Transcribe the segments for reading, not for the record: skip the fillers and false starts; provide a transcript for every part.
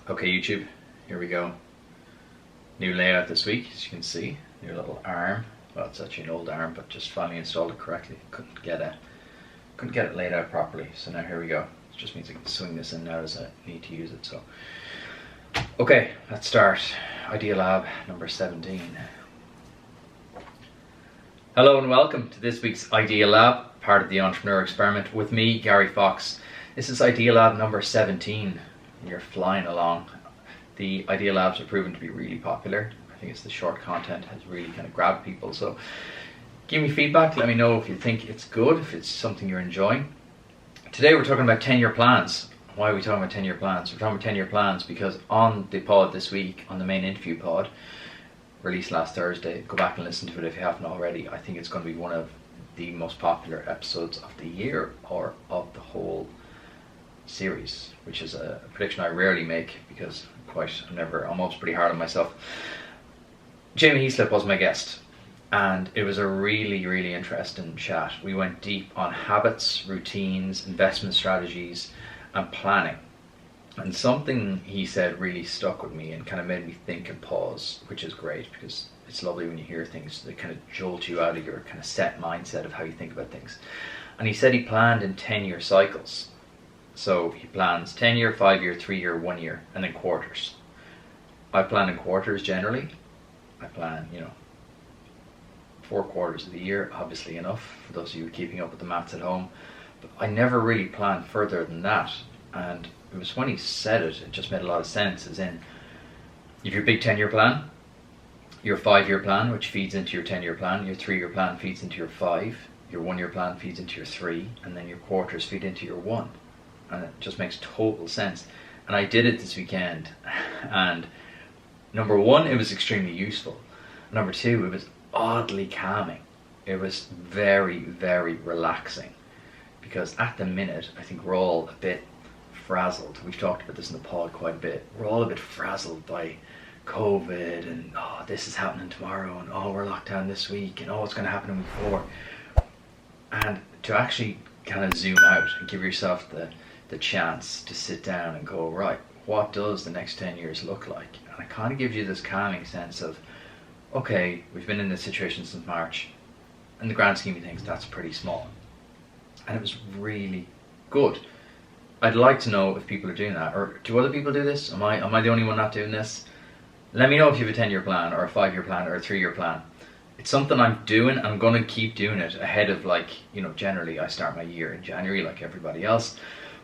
Okay, YouTube, here we go. New layout this week, as you can see. New little arm. Well, it's actually an old arm, but just finally installed it correctly. Couldn't get it laid out properly. So now here we go. It just means I can swing this in now as I need to use it. So, okay, let's start. Idea Lab number 17. Hello and welcome to this week's Idea Lab, part of the Entrepreneur Experiment with me, Gary Fox. This is Idea Lab number 17. You're flying along. The Idea Labs are proven to be really popular. I think it's the short content has really kind of grabbed people. So give me feedback. Let me know if you think it's good, if it's something you're enjoying. Today we're talking about 10-year plans. Why are we talking about 10-year plans? We're talking about 10-year plans because on the pod this week, on the main interview pod, released last Thursday, go back and listen to it if you haven't already. I think it's going to be one of the most popular episodes of the year or of the whole series, which is a prediction I rarely make because I'm always pretty hard on myself. Jamie Heaslip was my guest, and it was a really interesting chat. We went deep on habits, routines, investment strategies, and planning. And something he said really stuck with me and kind of made me think and pause, which is great because it's lovely when you hear things that kind of jolt you out of your kind of set mindset of how you think about things. And he said he planned in 10-year cycles. So he plans 10-year, 5-year, 3-year, 1 year, and then quarters. I plan in quarters generally. I plan, 4 quarters of the year, obviously enough for those of you keeping up with the maths at home. But I never really planned further than that. And it was when he said it, it just made a lot of sense, as in, if your big 10-year plan, your 5-year plan, which feeds into your 10-year plan, your 3-year plan feeds into your 5, your 1-year plan feeds into your 3, and then your quarters feed into your 1. And it just makes total sense. And I did it this weekend, and number 1, it was extremely useful. Number 2, it was oddly calming. It was very relaxing, because at the minute I think we're all a bit frazzled. We've talked about this in the pod quite a bit. We're all a bit frazzled by COVID and this is happening tomorrow, and we're locked down this week, and what's going to happen in week 4. And to actually kind of zoom out and give yourself the chance to sit down and go, right, what does the next 10 years look like? And it kind of gives you this calming sense of, okay, we've been in this situation since March. In the grand scheme of things, that's pretty small. And it was really good. I'd like to know if people are doing that, or do other people do this? Am I the only one not doing this? Let me know if you have a 10-year plan or a 5-year plan or a 3-year plan. It's something I'm doing. I'm going to keep doing it ahead of, generally I start my year in January like everybody else,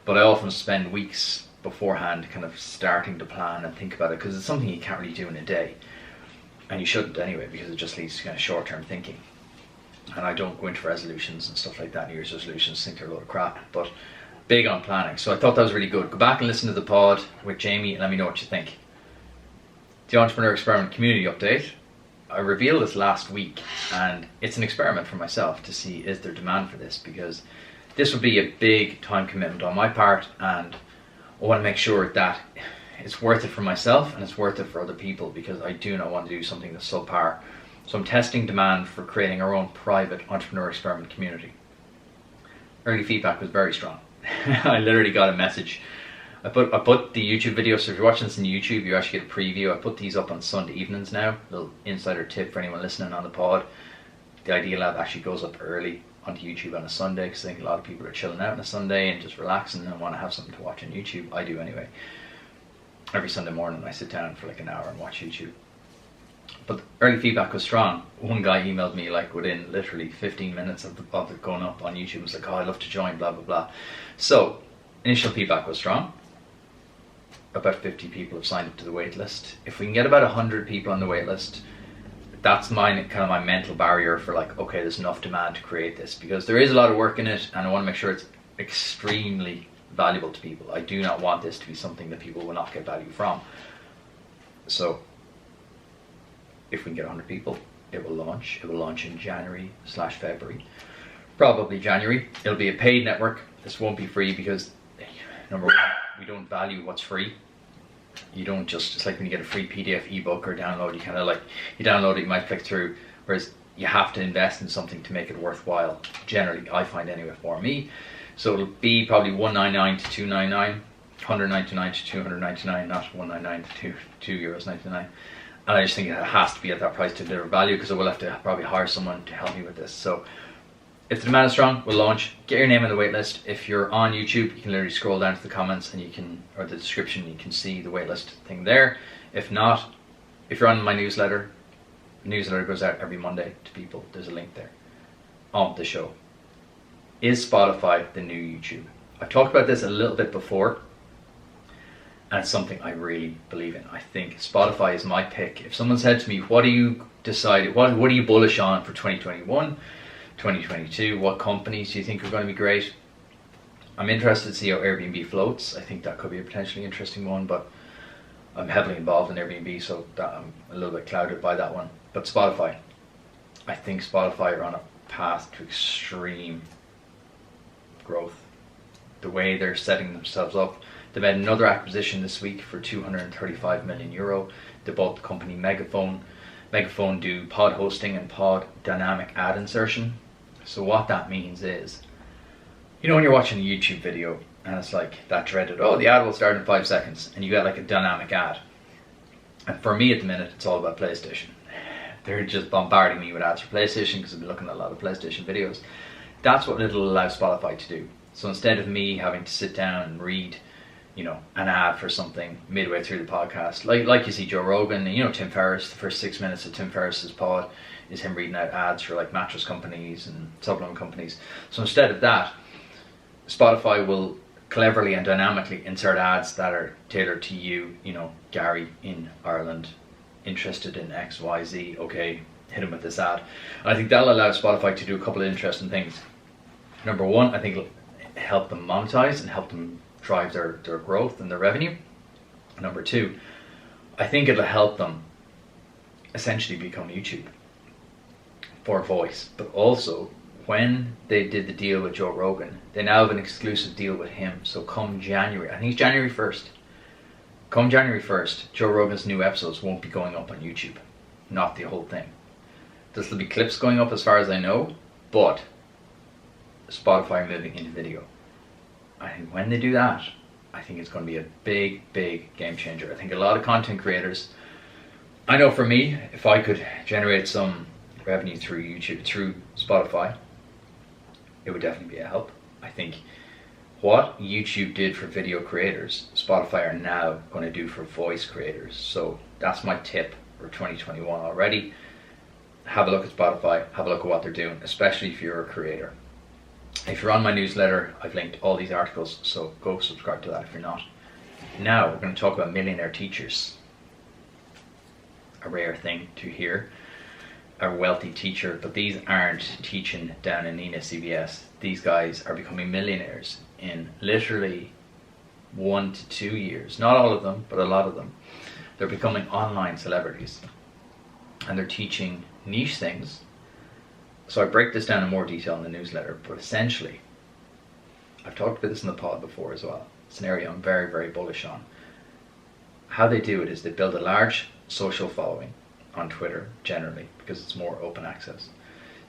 but I often spend weeks beforehand kind of starting to plan and think about it, because it's something you can't really do in a day, and you shouldn't anyway, because it just leads to kind of short-term thinking. And I don't go into resolutions and stuff like that, New Year's resolutions, think they're a load of crap, but big on planning. So I thought that was really good. Go back and listen to the pod with Jamie and let me know what you think. The Entrepreneur Experiment community update. I revealed this last week, and it's an experiment for myself to see, is there demand for this, because this would be a big time commitment on my part, and I want to make sure that it's worth it for myself and it's worth it for other people, because I do not want to do something that's subpar. So I'm testing demand for creating our own private Entrepreneur Experiment community. Early feedback was very strong. I literally got a message. I put the YouTube video, so if you're watching this on YouTube, you actually get a preview. I put these up on Sunday evenings now. Little insider tip for anyone listening on the pod. The Idea Lab actually goes up early onto YouTube on a Sunday, because I think a lot of people are chilling out on a Sunday and just relaxing and want to have something to watch on YouTube. I do anyway. Every Sunday morning I sit down for like an hour and watch YouTube. But the early feedback was strong. One guy emailed me within literally 15 minutes of it going up on YouTube. He was like, I'd love to join, blah blah blah. So initial feedback was strong. About 50 people have signed up to the waitlist. If we can get about 100 people on the waitlist, that's my mental barrier for okay, there's enough demand to create this, because there is a lot of work in it, and I want to make sure it's extremely valuable to people. I do not want this to be something that people will not get value from. So if we can get 100 people, it will launch. It will launch in January/February, probably January. It'll be a paid network. This won't be free, because number 1, we don't value what's free. You don't it's like when you get a free PDF ebook or download, you download it, you might click through, whereas you have to invest in something to make it worthwhile. Generally, I find anyway for me. So it'll be probably $199 to $299 199 to 299, not 199 to €2.99. And I just think it has to be at that price to deliver value, because I will have to probably hire someone to help me with this. So if the demand is strong, we'll launch. Get your name on the waitlist. If you're on YouTube, you can literally scroll down to the comments and or the description, you can see the waitlist thing there. If not, if you're on my newsletter, the newsletter goes out every Monday to people. There's a link there on the show. Is Spotify the new YouTube? I've talked about this a little bit before, and it's something I really believe in. I think Spotify is my pick. If someone said to me, what do you decide, what are you bullish on for 2021, 2022, what companies do you think are going to be great? I'm interested to see how Airbnb floats. I think that could be a potentially interesting one, but I'm heavily involved in Airbnb, so I'm a little bit clouded by that one. But Spotify, I think Spotify are on a path to extreme growth. The way they're setting themselves up. They made another acquisition this week for €235 million. They bought the company Megaphone. Megaphone do pod hosting and pod dynamic ad insertion. So what that means is, you know when you're watching a YouTube video and it's like that dreaded, oh, the ad will start in 5 seconds, and you get like a dynamic ad. And for me at the minute, it's all about PlayStation. They're just bombarding me with ads for PlayStation because I've been looking at a lot of PlayStation videos. That's what it'll allow Spotify to do. So instead of me having to sit down and read, an ad for something midway through the podcast, like you see Joe Rogan and Tim Ferriss, the first 6 minutes of Tim Ferriss's pod is him reading out ads for like mattress companies and supplement companies. So instead of that, Spotify will cleverly and dynamically insert ads that are tailored to you, Gary in Ireland, interested in XYZ, okay, hit him with this ad. And I think that'll allow Spotify to do a couple of interesting things. Number one, I think it'll help them monetize and help them drive their growth and their revenue. Number two, I think it'll help them essentially become YouTube for voice. But also, when they did the deal with Joe Rogan, they now have an exclusive deal with him. So come January, I think it's January 1st. Come January 1st, Joe Rogan's new episodes won't be going up on YouTube. Not the whole thing. There'll still be clips going up as far as I know, but Spotify are moving into video. I think when they do that, I think it's going to be a big, big game changer. I think a lot of content creators, I know for me, if I could generate some revenue through YouTube, through Spotify, it would definitely be a help. I think what YouTube did for video creators, Spotify are now going to do for voice creators. So that's my tip for 2021 already. Have a look at Spotify, have a look at what they're doing, especially if you're a creator. If you're on my newsletter, I've linked all these articles, so go subscribe to that if you're not. Now we're going to talk about millionaire teachers. A rare thing to hear. A wealthy teacher, but these aren't teaching down in Nina CBS. These guys are becoming millionaires in literally 1 to 2 years. Not all of them, but a lot of them. They're becoming online celebrities. And they're teaching niche things. So I break this down in more detail in the newsletter, but essentially, I've talked about this in the pod before as well. It's an area I'm very, very bullish on. How they do it is they build a large social following on Twitter, generally, because it's more open access.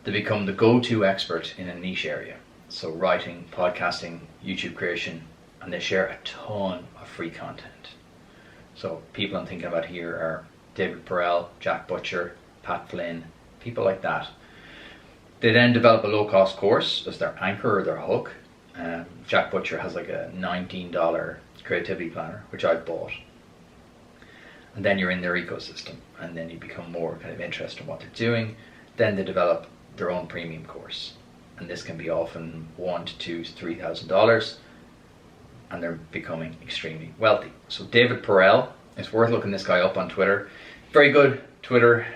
They become the go-to expert in a niche area. So writing, podcasting, YouTube creation, and they share a ton of free content. So people I'm thinking about here are David Perel, Jack Butcher, Pat Flynn, people like that. They then develop a low-cost course as their anchor or their hook. Jack Butcher has like a $19 creativity planner, which I've bought. And then you're in their ecosystem, and then you become more kind of interested in what they're doing. Then they develop their own premium course, and this can be often $1,000 to $2,000 to $3,000, and they're becoming extremely wealthy. So David Perel, it's worth looking this guy up on Twitter. Very good Twitter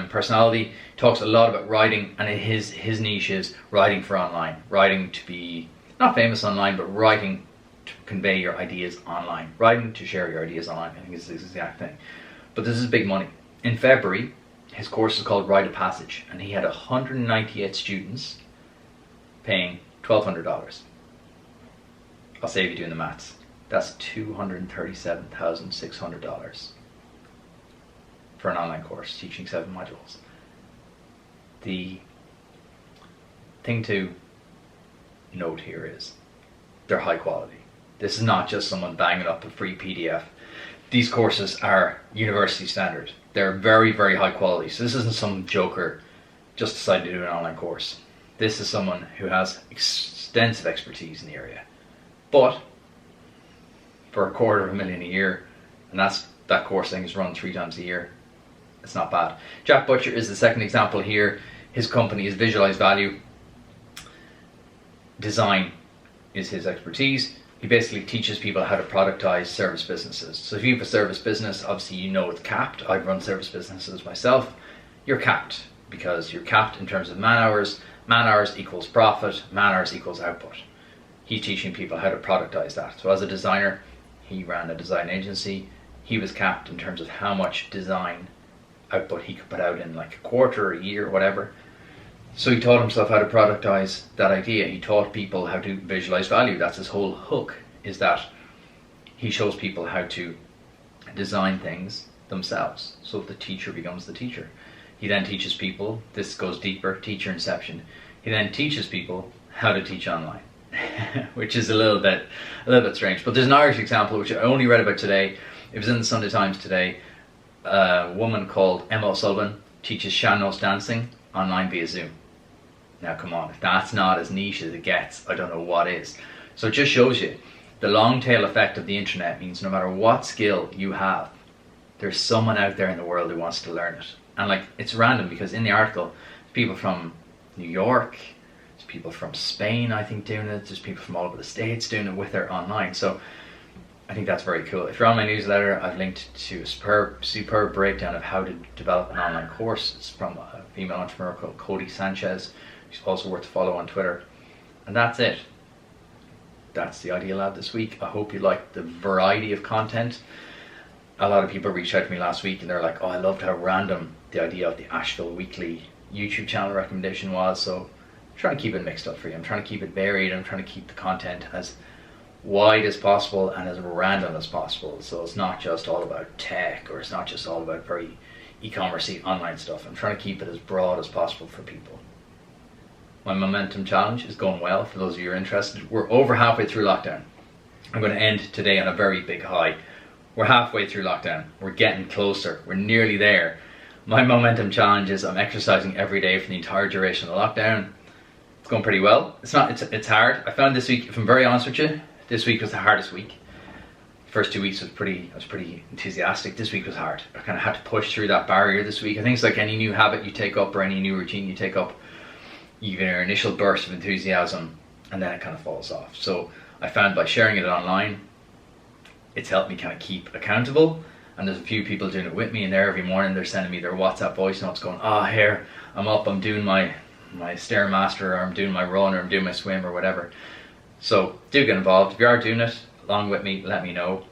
personality. Talks a lot about writing, and his niche is writing for online, writing to be not famous online, but writing to convey your ideas online, writing to share your ideas online. I think it's the exact thing. But this is big money. In February, his course is called Rite of Passage, and he had 198 students paying $1,200. I'll save you doing the maths. That's $237,600 for an online course teaching 7 modules. The thing to note here is they're high quality. This is not just someone banging up a free PDF. These courses are university standard. They're very, very high quality. So this isn't some joker just decided to do an online course. This is someone who has extensive expertise in the area. But for $250,000 a year, and that course thing is run 3 times a year, it's not bad. Jack Butcher is the second example here. His company is Visualize Value. Design is his expertise. He basically teaches people how to productize service businesses. So if you have a service business, obviously you know it's capped. I've run service businesses myself. You're capped because you're capped in terms of man hours. Man hours equals profit. Man hours equals output. He's teaching people how to productize that. So as a designer, he ran a design agency. He was capped in terms of how much design output he could put out in like a quarter, a year, whatever. So he taught himself how to productize that idea. He taught people how to visualize value. That's his whole hook, is that he shows people how to design things themselves. So the teacher becomes the teacher. He then teaches people, this goes deeper, teacher inception. He then teaches people how to teach online, which is a little bit strange. But there's an Irish example, which I only read about today. It was in the Sunday Times today. A woman called Emma O'Sullivan teaches Shannos dancing online via Zoom. Now come on, if that's not as niche as it gets, I don't know what is. So it just shows you the long tail effect of the internet means no matter what skill you have, there's someone out there in the world who wants to learn it. And like, it's random because in the article, there's people from New York, there's people from Spain, I think, doing it. There's people from all over the States doing it with their online. So I think that's very cool. If you're on my newsletter, I've linked to a superb breakdown of how to develop an online course. It's from a female entrepreneur called Cody Sanchez. She's also worth a follow on Twitter. And that's it. That's the Idea Lab this week. I hope you liked the variety of content. A lot of people reached out to me last week and they're like, oh, I loved how random the idea of the Asheville Weekly YouTube channel recommendation was. So I'm trying to keep it mixed up for you. I'm trying to keep it varied. I'm trying to keep the content as wide as possible and as random as possible. So it's not just all about tech, or it's not just all about very e-commerce-y online stuff. I'm trying to keep it as broad as possible for people. My momentum challenge is going well. For those of you who are interested, we're over halfway through lockdown. I'm going to end today on a very big high. We're halfway through lockdown. We're getting closer. We're nearly there. My momentum challenge is I'm exercising every day for the entire duration of the lockdown. It's going pretty well. It's hard. I found this week, if I'm very honest with you, this week was the hardest week. The first 2 weeks I was pretty enthusiastic. This week was hard. I kind of had to push through that barrier this week. I think it's like any new habit you take up or any new routine you take up. You get your initial burst of enthusiasm and then it kind of falls off. So I found by sharing it online, it's helped me kind of keep accountable. And there's a few people doing it with me, and there every morning they're sending me their WhatsApp voice notes going, here, I'm up, I'm doing my Stairmaster, or I'm doing my run, or I'm doing my swim, or whatever. So do get involved. If you are doing it along with me, let me know.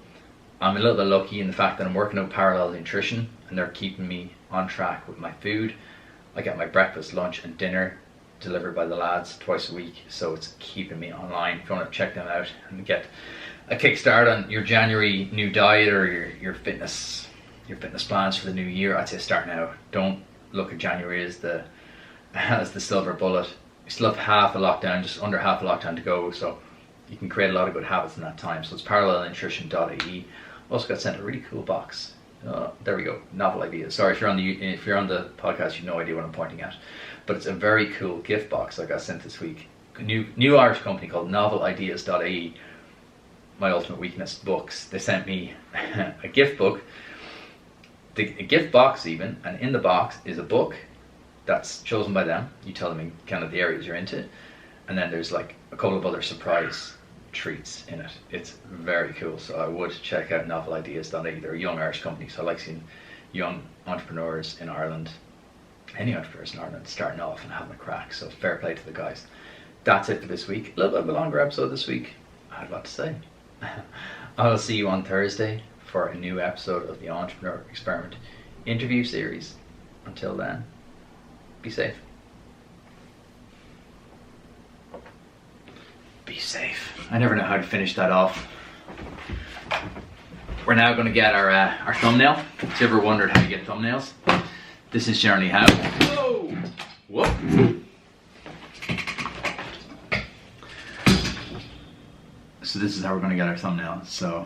I'm a little bit lucky in the fact that I'm working out parallel nutrition and they're keeping me on track with my food. I get my breakfast, lunch and dinner delivered by the lads twice a week, so it's keeping me online. If you want to check them out and get a kickstart on your January new diet or your fitness plans for the new year, I'd say start now. Don't look at January as the silver bullet. We still have half a lockdown, just under half a lockdown to go, so you can create a lot of good habits in that time. So it's parallelnutrition.ie. Also got sent a really cool box. There we go, novel ideas. Sorry, if you're on the podcast, you have no idea what I'm pointing at, but it's a very cool gift box I got sent this week. A new Irish company called novelideas.ie. My Ultimate Weakness books. They sent me a gift book, a gift box even, and in the box is a book that's chosen by them. You tell them kind of the areas you're into, and then there's like a couple of other surprise treats in it. It's very cool, so I would check out novelideas.ie. They're a young Irish company, so I like seeing young entrepreneurs in Ireland, any entrepreneurs in Ireland, starting off and having a crack, so fair play to the guys. That's it for this week. A little bit of a longer episode this week. I had a lot to say. I will see you on Thursday for a new episode of the Entrepreneur Experiment interview series. Until then, be safe. Be safe. I never know how to finish that off. We're now going to get our thumbnail. If you ever wondered how you get thumbnails, this is generally how. Whoa! Whoop! So this is how we're going to get our thumbnail. So